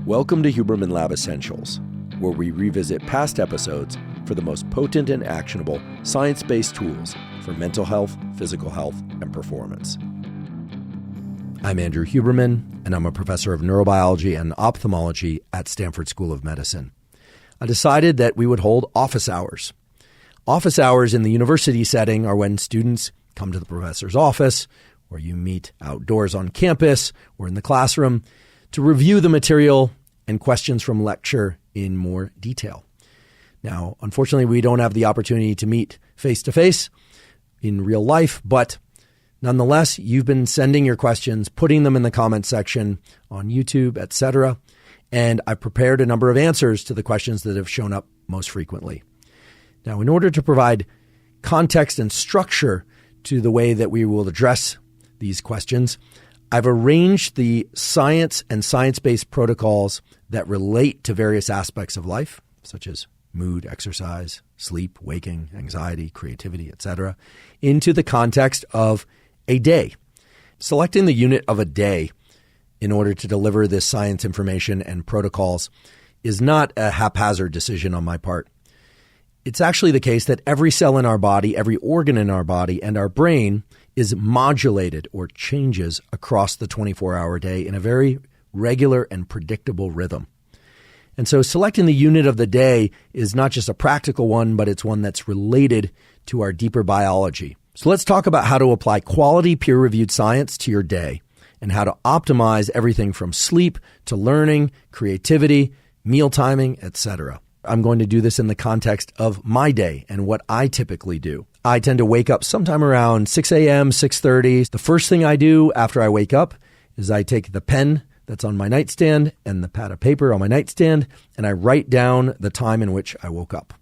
Welcome to Huberman Lab Essentials, where we revisit past episodes for the most potent and actionable science-based tools for mental health, physical health, and performance. I'm Andrew Huberman, and I'm a professor of neurobiology and ophthalmology at Stanford School of Medicine. I decided that we would hold office hours. Office hours in the university setting are when students come to the professor's office, or you meet outdoors on campus or in the classroom to review the material and questions from lecture in more detail. Now, unfortunately, we don't have the opportunity to meet face-to-face in real life, but nonetheless, you've been sending your questions, putting them in the comments section on YouTube, etc., and I've prepared a number of answers to the questions that have shown up most frequently. Now, in order to provide context and structure to the way that we will address these questions, I've arranged the science and science-based protocols that relate to various aspects of life, such as mood, exercise, sleep, waking, anxiety, creativity, etc., into the context of a day. Selecting the unit of a day in order to deliver this science information and protocols is not a haphazard decision on my part. It's actually the case that every cell in our body, every organ in our body, and our brain is modulated or changes across the 24-hour day in a very regular and predictable rhythm. And so selecting the unit of the day is not just a practical one, but it's one that's related to our deeper biology. So let's talk about how to apply quality peer-reviewed science to your day and how to optimize everything from sleep to learning, creativity, meal timing, etc. I'm going to do this in the context of my day and what I typically do. I tend to wake up sometime around 6 a.m., 6:30. The first thing I do after I wake up is I take the pen that's on my nightstand and the pad of paper on my nightstand, and I write down the time in which I woke up.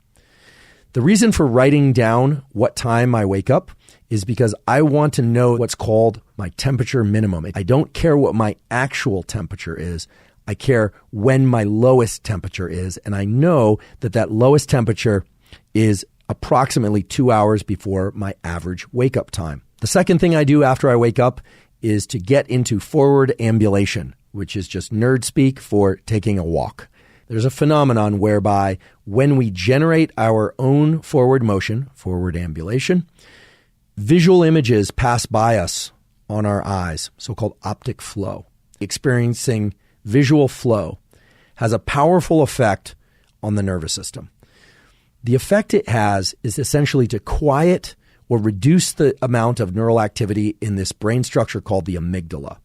The reason for writing down what time I wake up is because I want to know what's called my temperature minimum. I don't care what my actual temperature is. I care when my lowest temperature is, and I know that that lowest temperature is approximately 2 hours before my average wake-up time. The second thing I do after I wake up is to get into forward ambulation, which is just nerd speak for taking a walk. There's a phenomenon whereby when we generate our own forward motion, forward ambulation, visual images pass by us on our eyes, so-called optic flow. Experiencing visual flow has a powerful effect on the nervous system. The effect it has is essentially to quiet or reduce the amount of neural activity in this brain structure called the amygdala.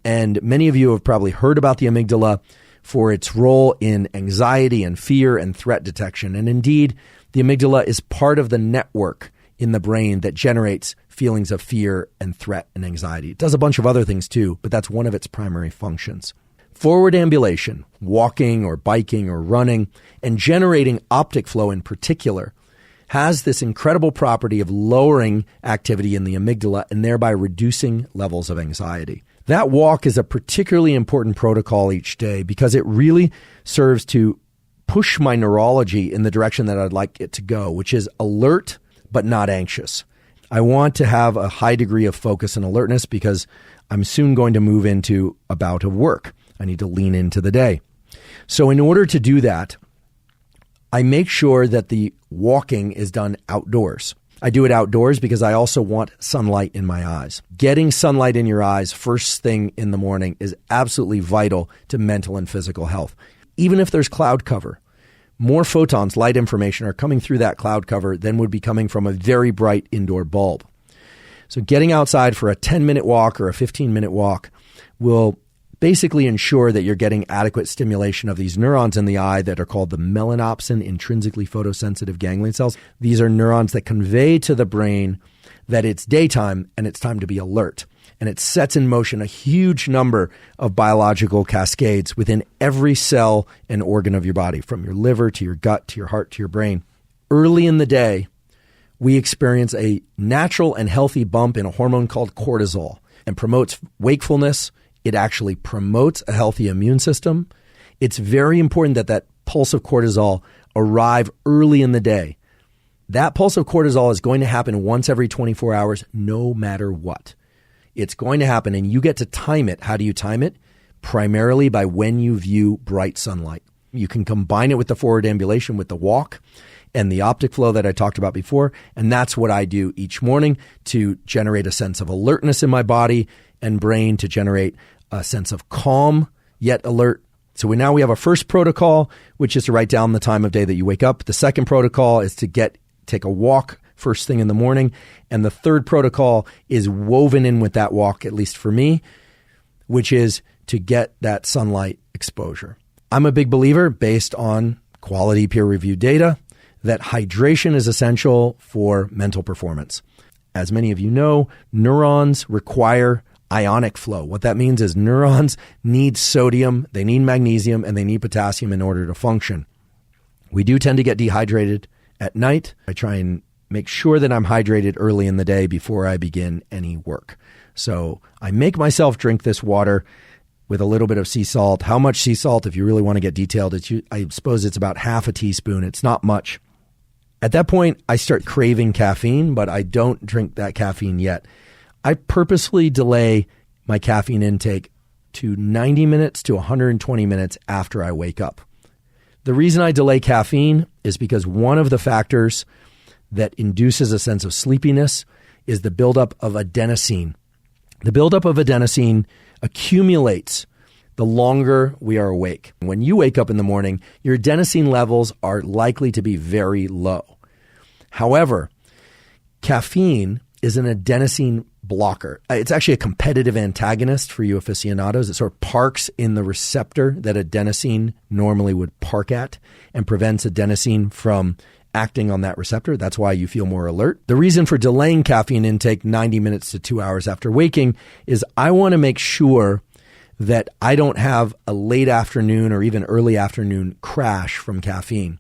And many of you have probably heard about the amygdala for its role in anxiety and fear and threat detection. And indeed, the amygdala is part of the network in the brain that generates feelings of fear and threat and anxiety. It does a bunch of other things too, but that's one of its primary functions. Forward ambulation, walking or biking or running, and generating optic flow in particular, has this incredible property of lowering activity in the amygdala and thereby reducing levels of anxiety. That walk is a particularly important protocol each day because it really serves to push my neurology in the direction that I'd like it to go, which is alert but not anxious. I want to have a high degree of focus and alertness because I'm soon going to move into a bout of work. I need to lean into the day. So in order to do that, I make sure that the walking is done outdoors. I do it outdoors because I also want sunlight in my eyes. Getting sunlight in your eyes first thing in the morning is absolutely vital to mental and physical health. Even if there's cloud cover, more photons, light information, are coming through that cloud cover than would be coming from a very bright indoor bulb. So getting outside for a 10-minute walk or a 15-minute walk will basically ensure that you're getting adequate stimulation of these neurons in the eye that are called the melanopsin intrinsically photosensitive ganglion cells. These are neurons that convey to the brain that it's daytime and it's time to be alert. And it sets in motion a huge number of biological cascades within every cell and organ of your body, from your liver to your gut to your heart to your brain. Early in the day, we experience a natural and healthy bump in a hormone called cortisol and promotes wakefulness. It actually promotes a healthy immune system. It's very important that that pulse of cortisol arrive early in the day. That pulse of cortisol is going to happen once every 24 hours, no matter what. It's going to happen, and you get to time it. How do you time it? primarily by when you view bright sunlight. You can combine it with the forward ambulation with the walk and the optic flow that I talked about before. And that's what I do each morning to generate a sense of alertness in my body and brain, to generate a sense of calm yet alert. So now we have a first protocol, which is to write down the time of day that you wake up. The second protocol is to take a walk first thing in the morning. And the third protocol is woven in with that walk, at least for me, which is to get that sunlight exposure. I'm a big believer, based on quality peer-reviewed data, that hydration is essential for mental performance. As many of you know, neurons require ionic flow. What that means is neurons need sodium, they need magnesium, and they need potassium in order to function. We do tend to get dehydrated at night. I try and make sure that I'm hydrated early in the day before I begin any work. So I make myself drink this water with a little bit of sea salt. How much sea salt? If you really want to get detailed, I suppose it's about half a teaspoon. It's not much. At that point, I start craving caffeine, but I don't drink that caffeine yet. I purposely delay my caffeine intake to 90 minutes to 120 minutes after I wake up. The reason I delay caffeine is because one of the factors that induces a sense of sleepiness is the buildup of adenosine. The buildup of adenosine accumulates the longer we are awake. When you wake up in the morning, your adenosine levels are likely to be very low. However, caffeine is an adenosine blocker. It's actually a competitive antagonist for you aficionados. It sort of parks in the receptor that adenosine normally would park at and prevents adenosine from acting on that receptor. That's why you feel more alert. The reason for delaying caffeine intake 90 minutes to 2 hours after waking is I want to make sure that I don't have a late afternoon or even early afternoon crash from caffeine.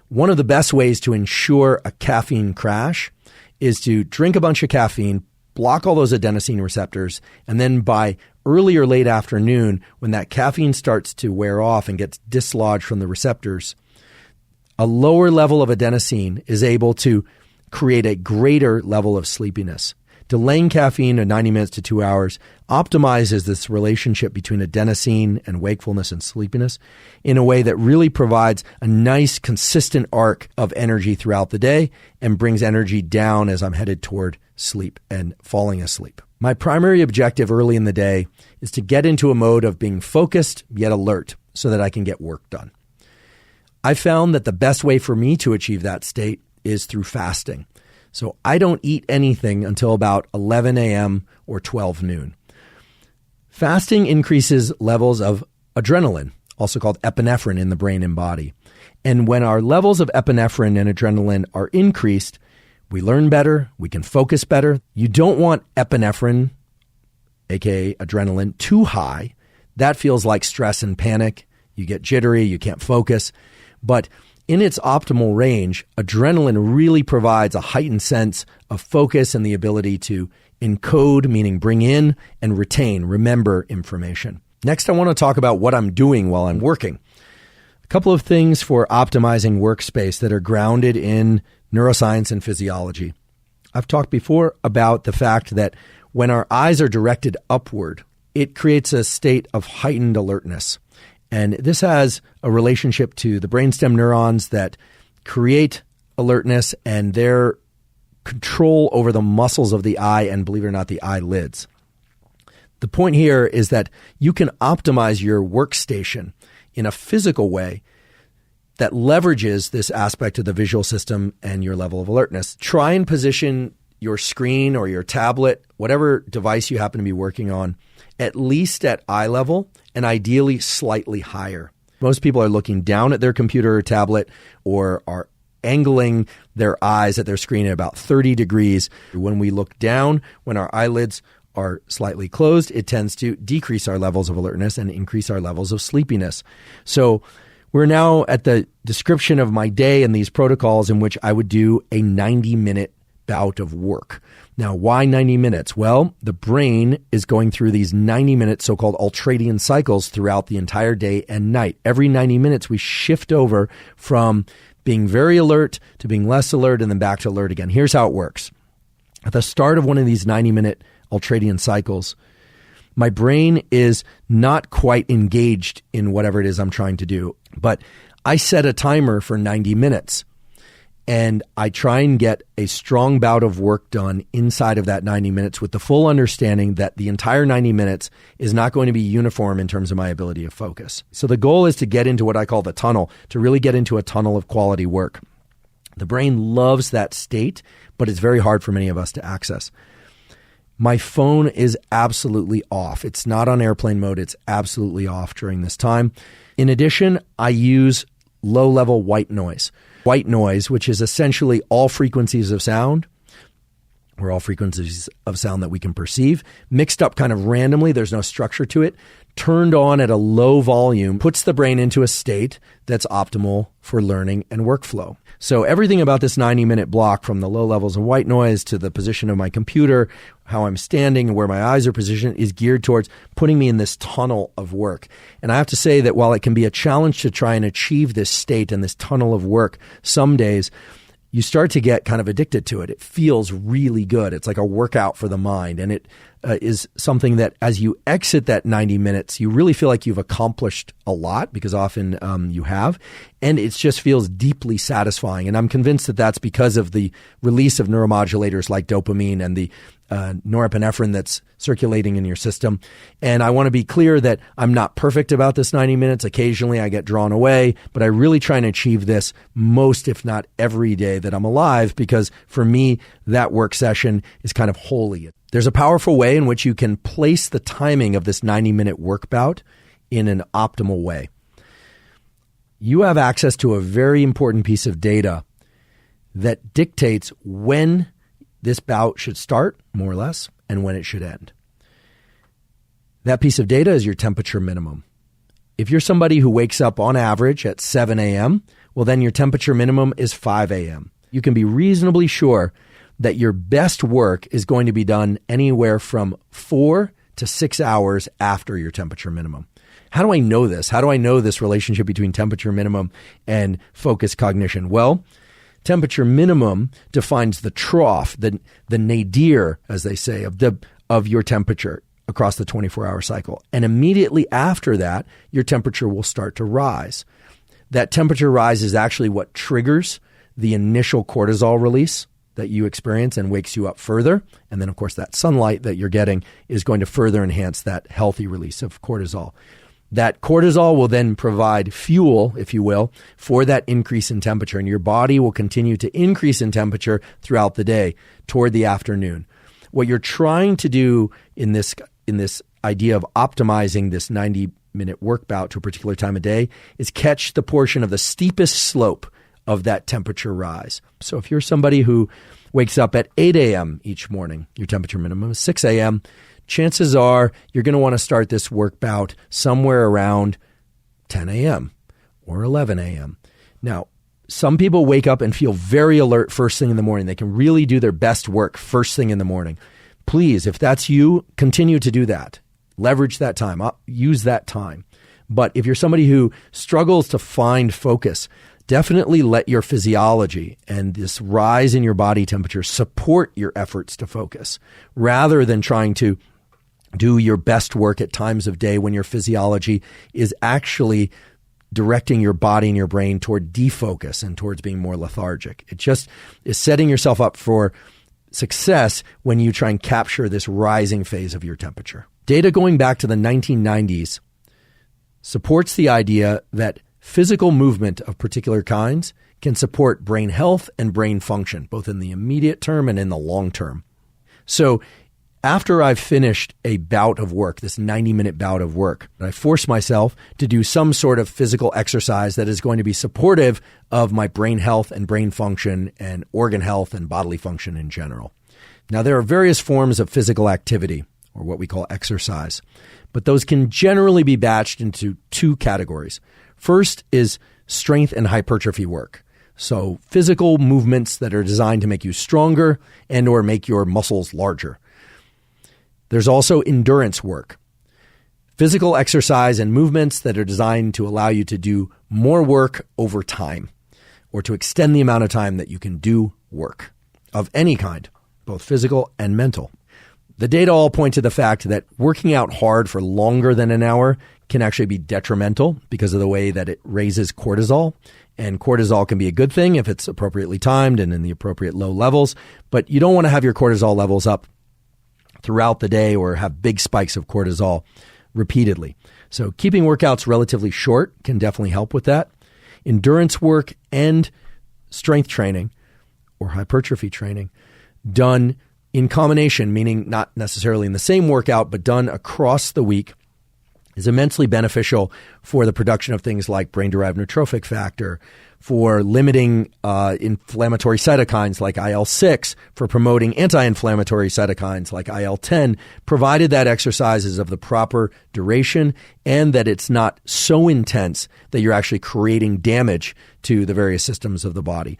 One of the best ways to ensure a caffeine crash is to drink a bunch of caffeine, block all those adenosine receptors, and then by early or late afternoon, when that caffeine starts to wear off and gets dislodged from the receptors, a lower level of adenosine is able to create a greater level of sleepiness. Delaying caffeine to 90 minutes to 2 hours optimizes this relationship between adenosine and wakefulness and sleepiness in a way that really provides a nice, consistent arc of energy throughout the day and brings energy down as I'm headed toward sleep and falling asleep. My primary objective early in the day is to get into a mode of being focused yet alert so that I can get work done. I found that the best way for me to achieve that state is through fasting. So I don't eat anything until about 11 a.m. or 12 noon. Fasting increases levels of adrenaline, also called epinephrine, in the brain and body. And when our levels of epinephrine and adrenaline are increased, we learn better, we can focus better. You don't want epinephrine, aka adrenaline, too high. That feels like stress and panic. You get jittery, you can't focus. But in its optimal range, adrenaline really provides a heightened sense of focus and the ability to encode, meaning bring in and retain, remember information. Next, I want to talk about what I'm doing while I'm working. A couple of things for optimizing workspace that are grounded in neuroscience and physiology. I've talked before about the fact that when our eyes are directed upward, it creates a state of heightened alertness. And this has a relationship to the brainstem neurons that create alertness and their control over the muscles of the eye and, believe it or not, the eyelids. The point here is that you can optimize your workstation in a physical way that leverages this aspect of the visual system and your level of alertness. Try and position your screen or your tablet, whatever device you happen to be working on, at least at eye level and ideally slightly higher. Most people are looking down at their computer or tablet or are angling their eyes at their screen at about 30 degrees. When we look down, when our eyelids are slightly closed, it tends to decrease our levels of alertness and increase our levels of sleepiness. So we're now at the description of my day and these protocols in which I would do a 90-minute bout of work. Now, why 90 minutes? Well, the brain is going through these 90-minute so-called ultradian cycles throughout the entire day and night. Every 90 minutes, we shift over from being very alert to being less alert and then back to alert again. Here's how it works. At the start of one of these 90-minute ultradian cycles, My brain is not quite engaged in whatever it is I'm trying to do, but I set a timer for 90 minutes. And I try and get a strong bout of work done inside of that 90 minutes with the full understanding that the entire 90 minutes is not going to be uniform in terms of my ability to focus. So the goal is to get into what I call the tunnel, to really get into a tunnel of quality work. The brain loves that state, but it's very hard for many of us to access. My phone is absolutely off. It's not on airplane mode. It's absolutely off during this time. In addition, I use low-level white noise. White noise, which is essentially all frequencies of sound, or all frequencies of sound that we can perceive, mixed up kind of randomly, there's no structure to it, turned on at a low volume, puts the brain into a state that's optimal for learning and workflow. So everything about this 90-minute block, from the low levels of white noise to the position of my computer, how I'm standing and where my eyes are positioned, is geared towards putting me in this tunnel of work. And I have to say that while it can be a challenge to try and achieve this state and this tunnel of work, some days you start to get kind of addicted to it. It feels really good. It's like a workout for the mind. And it is something that as you exit that 90 minutes, you really feel like you've accomplished a lot, because often you have. And it just feels deeply satisfying. And I'm convinced that that's because of the release of neuromodulators like dopamine and the norepinephrine that's circulating in your system. And I want to be clear that I'm not perfect about this 90 minutes. Occasionally I get drawn away, but I really try and achieve this most, if not every day that I'm alive, because for me, that work session is kind of holy. There's a powerful way in which you can place the timing of this 90-minute work bout in an optimal way. You have access to a very important piece of data that dictates when this bout should start, more or less, and when it should end. That piece of data is your temperature minimum. If you're somebody who wakes up on average at 7 a.m., well, then your temperature minimum is 5 a.m. You can be reasonably sure that your best work is going to be done anywhere from 4 to 6 hours after your temperature minimum. How do I know this? How do I know this relationship between temperature minimum and focus cognition? Well, temperature minimum defines the trough, the nadir, as they say, of your temperature across the 24-hour cycle. And immediately after that, your temperature will start to rise. That temperature rise is actually what triggers the initial cortisol release that you experience and wakes you up further. And then, of course, that sunlight that you're getting is going to further enhance that healthy release of cortisol. That cortisol will then provide fuel, if you will, for that increase in temperature. And your body will continue to increase in temperature throughout the day toward the afternoon. What you're trying to do in this idea of optimizing this 90-minute work bout to a particular time of day is catch the portion of the steepest slope of that temperature rise. So if you're somebody who wakes up at 8 a.m. each morning, your temperature minimum is 6 a.m., chances are you're going to want to start this work bout somewhere around 10 a.m. or 11 a.m. Now, some people wake up and feel very alert first thing in the morning. They can really do their best work first thing in the morning. Please, if that's you, continue to do that. Leverage that time. Use that time. But if you're somebody who struggles to find focus, definitely let your physiology and this rise in your body temperature support your efforts to focus, rather than trying to do your best work at times of day when your physiology is actually directing your body and your brain toward defocus and towards being more lethargic. It just is setting yourself up for success when you try and capture this rising phase of your temperature. Data going back to the 1990s supports the idea that physical movement of particular kinds can support brain health and brain function, both in the immediate term and in the long term. So after I've finished a bout of work, this 90-minute bout of work, I force myself to do some sort of physical exercise that is going to be supportive of my brain health and brain function and organ health and bodily function in general. Now, there are various forms of physical activity, or what we call exercise, but those can generally be batched into two categories. First is strength and hypertrophy work. So physical movements that are designed to make you stronger and or make your muscles larger. There's also endurance work. Physical exercise and movements that are designed to allow you to do more work over time, or to extend the amount of time that you can do work of any kind, both physical and mental. The data all point to the fact that working out hard for longer than an hour can actually be detrimental because of the way that it raises cortisol. And cortisol can be a good thing if it's appropriately timed and in the appropriate low levels, but you don't want to have your cortisol levels up throughout the day or have big spikes of cortisol repeatedly. So keeping workouts relatively short can definitely help with that. Endurance work and strength training or hypertrophy training done in combination, meaning not necessarily in the same workout, but done across the week, is immensely beneficial for the production of things like brain-derived neurotrophic factor, for limiting inflammatory cytokines like IL-6, for promoting anti-inflammatory cytokines like IL-10, provided that exercise is of the proper duration and that it's not so intense that you're actually creating damage to the various systems of the body.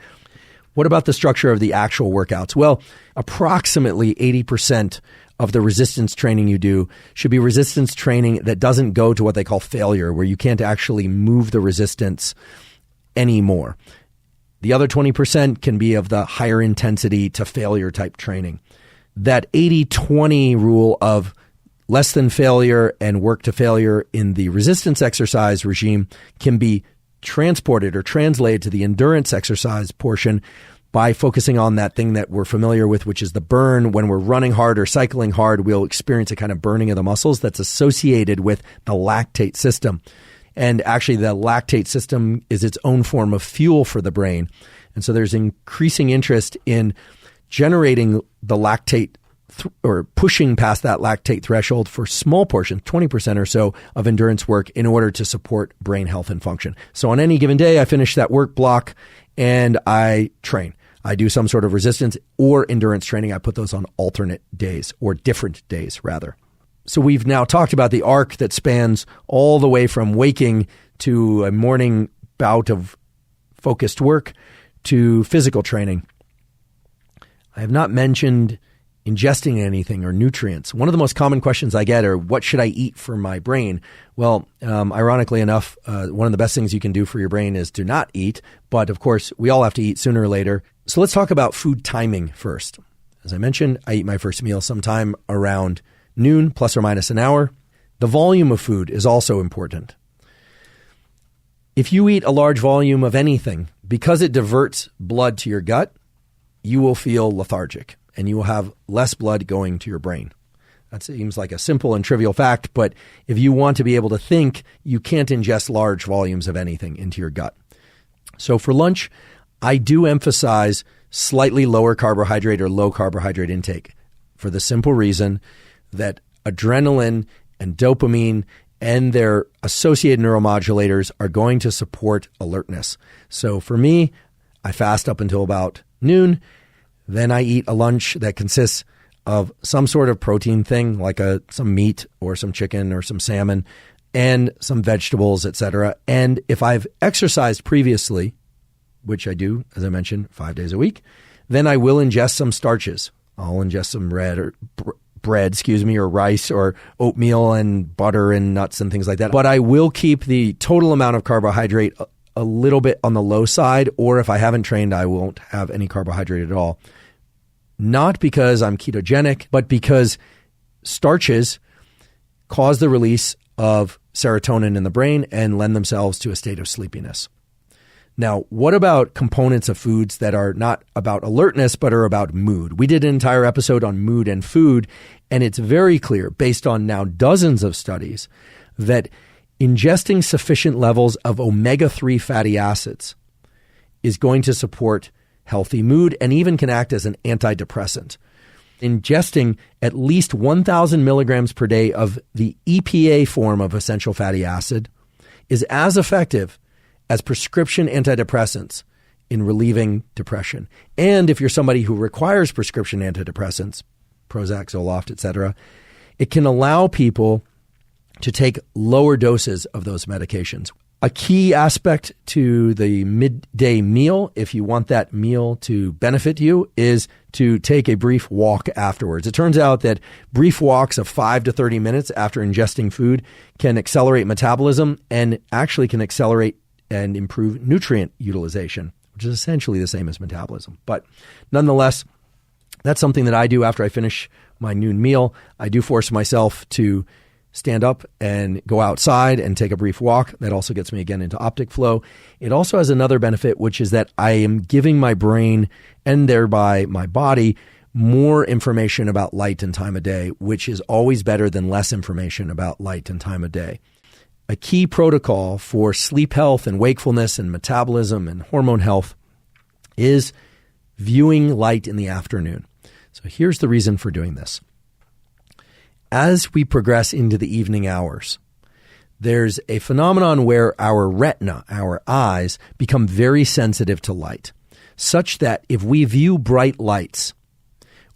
What about the structure of the actual workouts? Well, approximately 80% of the resistance training you do should be resistance training that doesn't go to what they call failure, where you can't actually move the resistance anymore. The other 20% can be of the higher intensity to failure type training. That 80-20 rule of less than failure and work to failure in the resistance exercise regime can be transported or translated to the endurance exercise portion by focusing on that thing that we're familiar with, which is the burn. When we're running hard or cycling hard, we'll experience a kind of burning of the muscles that's associated with the lactate system. And actually, the lactate system is its own form of fuel for the brain. And so there's increasing interest in generating the lactate or pushing past that lactate threshold for small portions, 20% or so of endurance work in order to support brain health and function. So on any given day, I finish that work block and I train. I do some sort of resistance or endurance training. I put those on alternate days or different days, rather. So we've now talked about the arc that spans all the way from waking to a morning bout of focused work to physical training. I have not mentioned ingesting anything or nutrients. One of the most common questions I get are, what should I eat for my brain? Well, ironically enough, one of the best things you can do for your brain is to not eat. But of course, we all have to eat sooner or later. So let's talk about food timing first. As I mentioned, I eat my first meal sometime around noon, plus or minus an hour. The volume of food is also important. If you eat a large volume of anything, because it diverts blood to your gut, you will feel lethargic and you will have less blood going to your brain. That seems like a simple and trivial fact, but if you want to be able to think, you can't ingest large volumes of anything into your gut. So for lunch, I do emphasize slightly lower carbohydrate or low carbohydrate intake for the simple reason that adrenaline and dopamine and their associated neuromodulators are going to support alertness. So for me, I fast up until about noon. Then I eat a lunch that consists of some sort of protein thing, like some meat or some chicken or some salmon and some vegetables, etc. And if I've exercised previously, which I do, as I mentioned, 5 days a week, then I will ingest some starches. I'll ingest some bread, or rice or oatmeal and butter and nuts and things like that. But I will keep the total amount of carbohydrate a little bit on the low side, or if I haven't trained, I won't have any carbohydrate at all. Not because I'm ketogenic, but because starches cause the release of serotonin in the brain and lend themselves to a state of sleepiness. Now, what about components of foods that are not about alertness, but are about mood? We did an entire episode on mood and food, and it's very clear, based on now dozens of studies, that ingesting sufficient levels of omega-3 fatty acids is going to support healthy mood and even can act as an antidepressant. Ingesting at least 1,000 milligrams per day of the EPA form of essential fatty acid is as effective as prescription antidepressants in relieving depression. And if you're somebody who requires prescription antidepressants, Prozac, Zoloft, etc., it can allow people to take lower doses of those medications. A key aspect to the midday meal, if you want that meal to benefit you, is to take a brief walk afterwards. It turns out that brief walks of 5 to 30 minutes after ingesting food can accelerate metabolism and actually can accelerate and improve nutrient utilization, which is essentially the same as metabolism. But nonetheless, that's something that I do after I finish my noon meal, I do force myself to stand up and go outside and take a brief walk. That also gets me again into optic flow. It also has another benefit, which is that I am giving my brain and thereby my body more information about light and time of day, which is always better than less information about light and time of day. A key protocol for sleep health and wakefulness and metabolism and hormone health is viewing light in the afternoon. So here's the reason for doing this. As we progress into the evening hours, there's a phenomenon where our retina, our eyes, become very sensitive to light, such that if we view bright lights,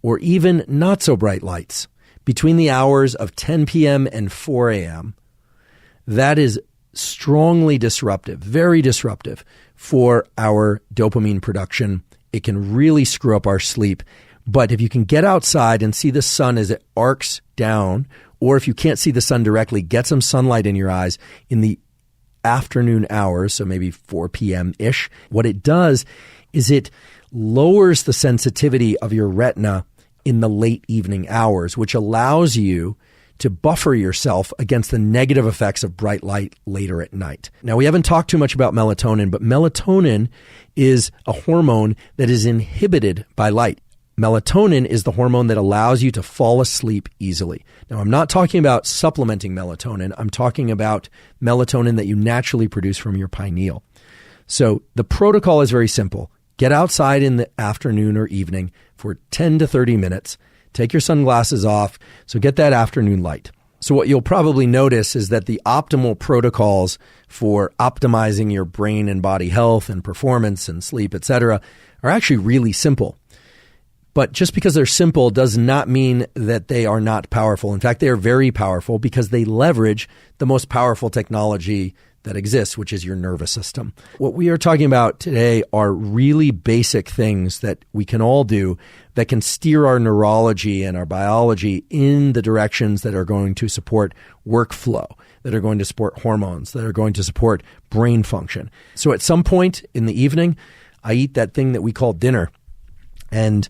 or even not so bright lights, between the hours of 10 p.m. and 4 a.m., that is strongly disruptive, very disruptive for our dopamine production. It can really screw up our sleep. But if you can get outside and see the sun as it arcs down, or if you can't see the sun directly, get some sunlight in your eyes in the afternoon hours, so maybe 4 p.m.-ish, what it does is it lowers the sensitivity of your retina in the late evening hours, which allows you to buffer yourself against the negative effects of bright light later at night. Now, we haven't talked too much about melatonin, but melatonin is a hormone that is inhibited by light. Melatonin is the hormone that allows you to fall asleep easily. Now, I'm not talking about supplementing melatonin. I'm talking about melatonin that you naturally produce from your pineal. So the protocol is very simple. Get outside in the afternoon or evening for 10 to 30 minutes. Take your sunglasses off, so get that afternoon light. So what you'll probably notice is that the optimal protocols for optimizing your brain and body health and performance and sleep, etc., are actually really simple. But just because they're simple does not mean that they are not powerful. In fact, they are very powerful because they leverage the most powerful technology that exists, which is your nervous system. What we are talking about today are really basic things that we can all do that can steer our neurology and our biology in the directions that are going to support workflow, that are going to support hormones, that are going to support brain function. So at some point in the evening, I eat that thing that we call dinner. And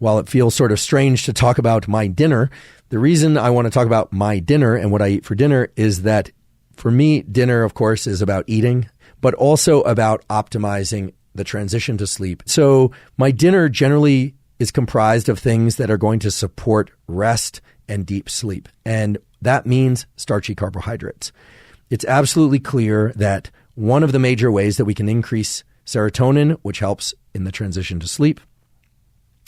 while it feels sort of strange to talk about my dinner, the reason I want to talk about my dinner and what I eat for dinner is that for me, dinner, of course, is about eating, but also about optimizing the transition to sleep. So my dinner generally is comprised of things that are going to support rest and deep sleep. And that means starchy carbohydrates. It's absolutely clear that one of the major ways that we can increase serotonin, which helps in the transition to sleep,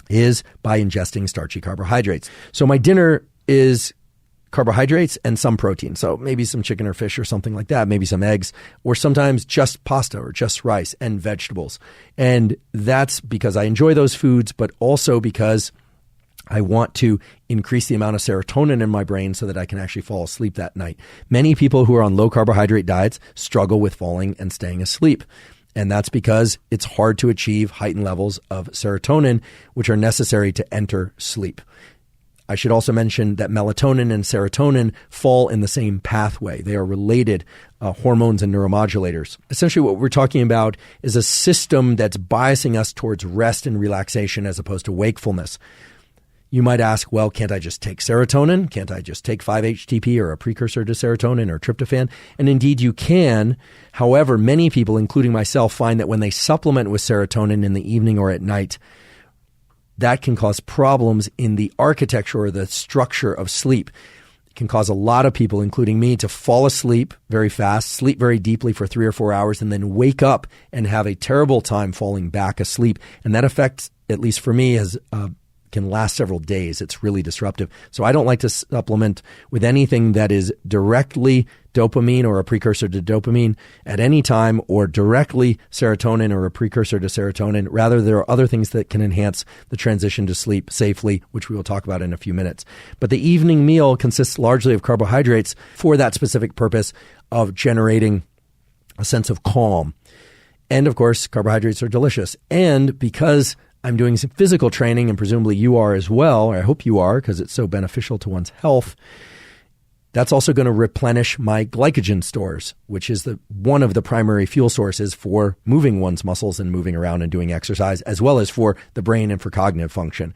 is by ingesting starchy carbohydrates. So my dinner is carbohydrates and some protein. So maybe some chicken or fish or something like that, maybe some eggs, or sometimes just pasta or just rice and vegetables. And that's because I enjoy those foods, but also because I want to increase the amount of serotonin in my brain so that I can actually fall asleep that night. Many people who are on low carbohydrate diets struggle with falling and staying asleep. And that's because it's hard to achieve heightened levels of serotonin, which are necessary to enter sleep. I should also mention that melatonin and serotonin fall in the same pathway. They are related hormones and neuromodulators. Essentially, what we're talking about is a system that's biasing us towards rest and relaxation as opposed to wakefulness. You might ask, well, can't I just take serotonin? Can't I just take 5-HTP or a precursor to serotonin or tryptophan? And indeed you can. However, many people, including myself, find that when they supplement with serotonin in the evening or at night, that can cause problems in the architecture or the structure of sleep. It can cause a lot of people, including me, to fall asleep very fast, sleep very deeply for 3 or 4 hours, and then wake up and have a terrible time falling back asleep. And that affects, at least for me, can last several days. It's really disruptive. So I don't like to supplement with anything that is directly dopamine or a precursor to dopamine at any time, or directly serotonin or a precursor to serotonin. Rather, there are other things that can enhance the transition to sleep safely, which we will talk about in a few minutes. But the evening meal consists largely of carbohydrates for that specific purpose of generating a sense of calm. And of course, carbohydrates are delicious. And because I'm doing some physical training, and presumably you are as well, or I hope you are, because it's so beneficial to one's health, that's also going to replenish my glycogen stores, which is one of the primary fuel sources for moving one's muscles and moving around and doing exercise, as well as for the brain and for cognitive function.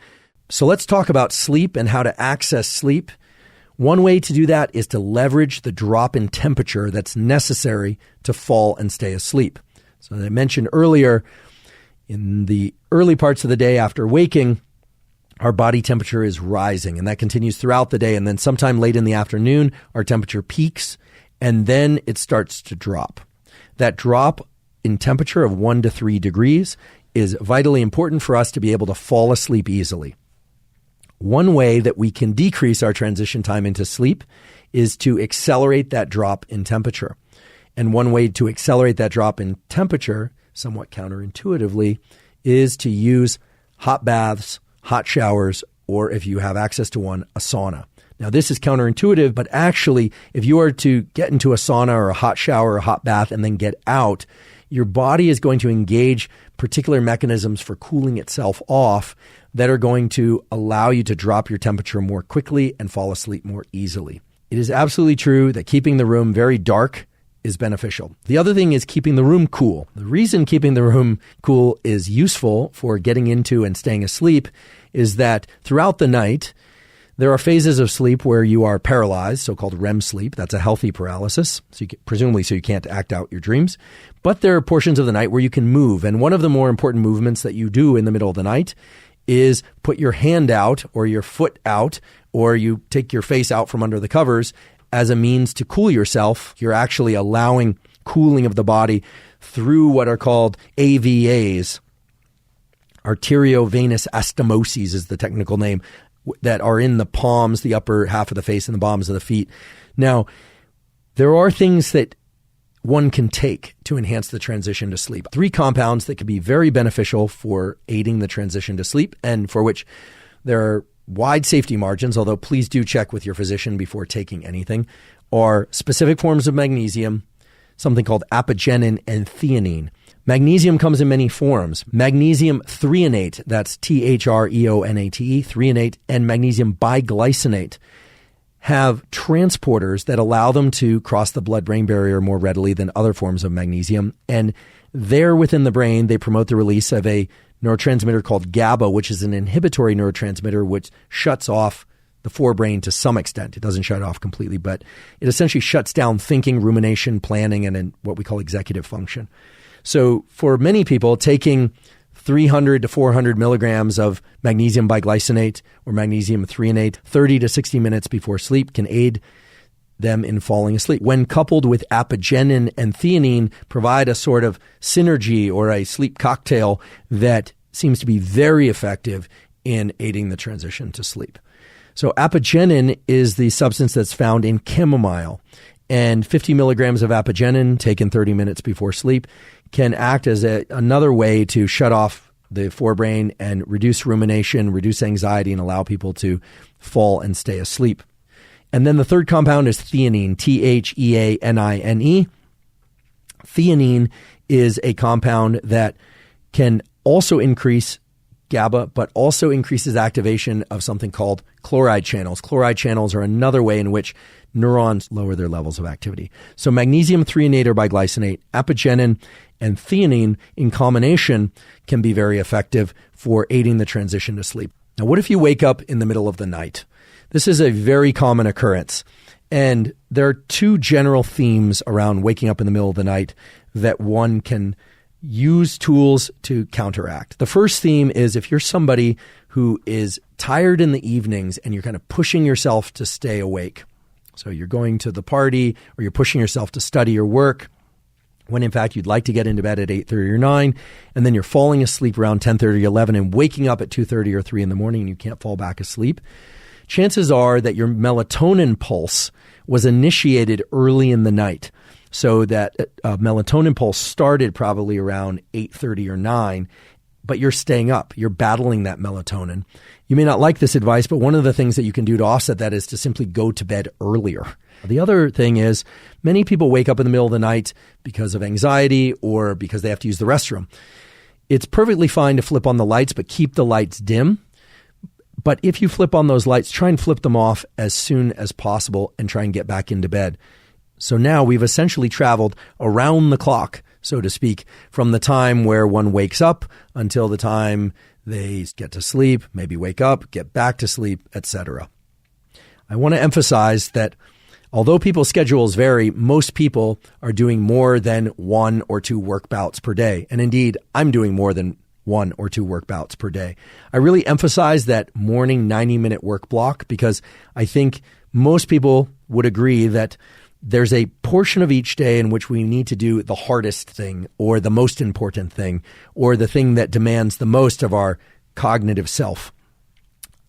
So let's talk about sleep and how to access sleep. One way to do that is to leverage the drop in temperature that's necessary to fall and stay asleep. So as I mentioned earlier, in the early parts of the day after waking, our body temperature is rising, and that continues throughout the day. And then sometime late in the afternoon, our temperature peaks, and then it starts to drop. That drop in temperature of 1 to 3 degrees is vitally important for us to be able to fall asleep easily. One way that we can decrease our transition time into sleep is to accelerate that drop in temperature. And one way to accelerate that drop in temperature, somewhat counterintuitively, is to use hot baths, hot showers, or if you have access to one, a sauna. Now, this is counterintuitive, but actually, if you are to get into a sauna or a hot shower or a hot bath and then get out, your body is going to engage particular mechanisms for cooling itself off that are going to allow you to drop your temperature more quickly and fall asleep more easily. It is absolutely true that keeping the room very dark is beneficial. The other thing is keeping the room cool. The reason keeping the room cool is useful for getting into and staying asleep is that throughout the night, there are phases of sleep where you are paralyzed, so-called REM sleep. That's a healthy paralysis, presumably so you can't act out your dreams. But there are portions of the night where you can move. And one of the more important movements that you do in the middle of the night is put your hand out or your foot out, or you take your face out from under the covers as a means to cool yourself. You're actually allowing cooling of the body through what are called AVAs. Arteriovenous astomoses is the technical name, that are in the palms, the upper half of the face, and the bottoms of the feet. Now, there are things that one can take to enhance the transition to sleep. 3 compounds that can be very beneficial for aiding the transition to sleep, and for which there are wide safety margins, although please do check with your physician before taking anything, are specific forms of magnesium, something called apigenin and theanine. Magnesium comes in many forms. Magnesium threonate, that's threonate, threonate, and magnesium biglycinate have transporters that allow them to cross the blood-brain barrier more readily than other forms of magnesium. And there within the brain, they promote the release of a neurotransmitter called GABA, which is an inhibitory neurotransmitter which shuts off the forebrain to some extent. It doesn't shut off completely, but it essentially shuts down thinking, rumination, planning, and what we call executive function. So for many people, taking 300 to 400 milligrams of magnesium biglycinate or magnesium threonate 30 to 60 minutes before sleep can aid them in falling asleep. When coupled with apigenin and theanine, provide a sort of synergy or a sleep cocktail that seems to be very effective in aiding the transition to sleep. So apigenin is the substance that's found in chamomile, and 50 milligrams of apigenin taken 30 minutes before sleep can act as another way to shut off the forebrain and reduce rumination, reduce anxiety, and allow people to fall and stay asleep. And then the third compound is theanine, Theanine. Theanine is a compound that can also increase GABA, but also increases activation of something called chloride channels. Chloride channels are another way in which neurons lower their levels of activity. So magnesium threonate or biglycinate, apigenin, and theanine in combination can be very effective for aiding the transition to sleep. Now, what if you wake up in the middle of the night? This is a very common occurrence. And there are 2 general themes around waking up in the middle of the night that one can use tools to counteract. The first theme is if you're somebody who is tired in the evenings and you're kind of pushing yourself to stay awake. So you're going to the party or you're pushing yourself to study or work when in fact you'd like to get into bed at 8:30 or 9, and then you're falling asleep around 10:30 or 11 and waking up at 2:30 or 3 in the morning and you can't fall back asleep. Chances are that your melatonin pulse was initiated early in the night. So that melatonin pulse started probably around 8:30 or 9, but you're staying up. You're battling that melatonin. You may not like this advice, but one of the things that you can do to offset that is to simply go to bed earlier. The other thing is many people wake up in the middle of the night because of anxiety or because they have to use the restroom. It's perfectly fine to flip on the lights, but keep the lights dim. But if you flip on those lights, try and flip them off as soon as possible and try and get back into bed. So now we've essentially traveled around the clock, so to speak, from the time where one wakes up until the time They get to sleep, maybe wake up, get back to sleep, etc. I want to emphasize that although people's schedules vary, most people are doing more than 1 or 2 work bouts per day. And indeed, I'm doing more than 1 or 2 work bouts per day. I really emphasize that morning 90-minute work block because I think most people would agree that there's a portion of each day in which we need to do the hardest thing or the most important thing or the thing that demands the most of our cognitive self.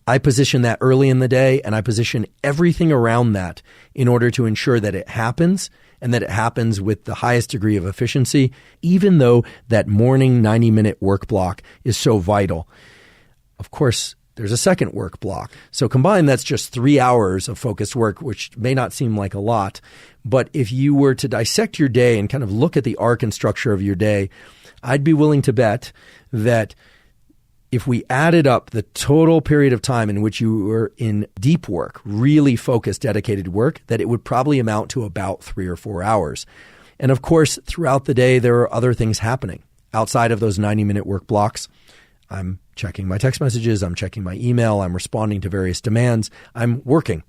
I position that early in the day, and I position everything around that in order to ensure that it happens and that it happens with the highest degree of efficiency, even though that morning 90-minute work block is so vital. Of course, there's a second work block. So combined, that's just 3 hours of focused work, which may not seem like a lot. But if you were to dissect your day and kind of look at the arc and structure of your day, I'd be willing to bet that if we added up the total period of time in which you were in deep work, really focused, dedicated work, that it would probably amount to about 3 or 4 hours. And of course, throughout the day, there are other things happening outside of those 90-minute work blocks. I'm checking my text messages, I'm checking my email, I'm responding to various demands, I'm working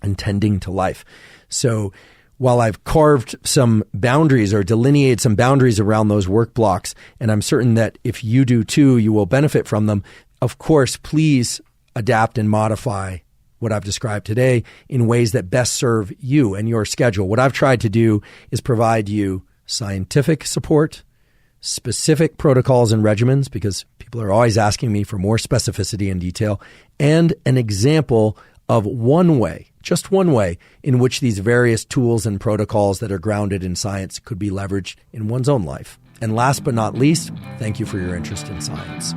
and tending to life. So while I've carved some boundaries or delineated some boundaries around those work blocks, and I'm certain that if you do too, you will benefit from them, of course, please adapt and modify what I've described today in ways that best serve you and your schedule. What I've tried to do is provide you scientific support, specific protocols and regimens, because people are always asking me for more specificity and detail, and an example of one way, just one way, in which these various tools and protocols that are grounded in science could be leveraged in one's own life. And last but not least, thank you for your interest in science.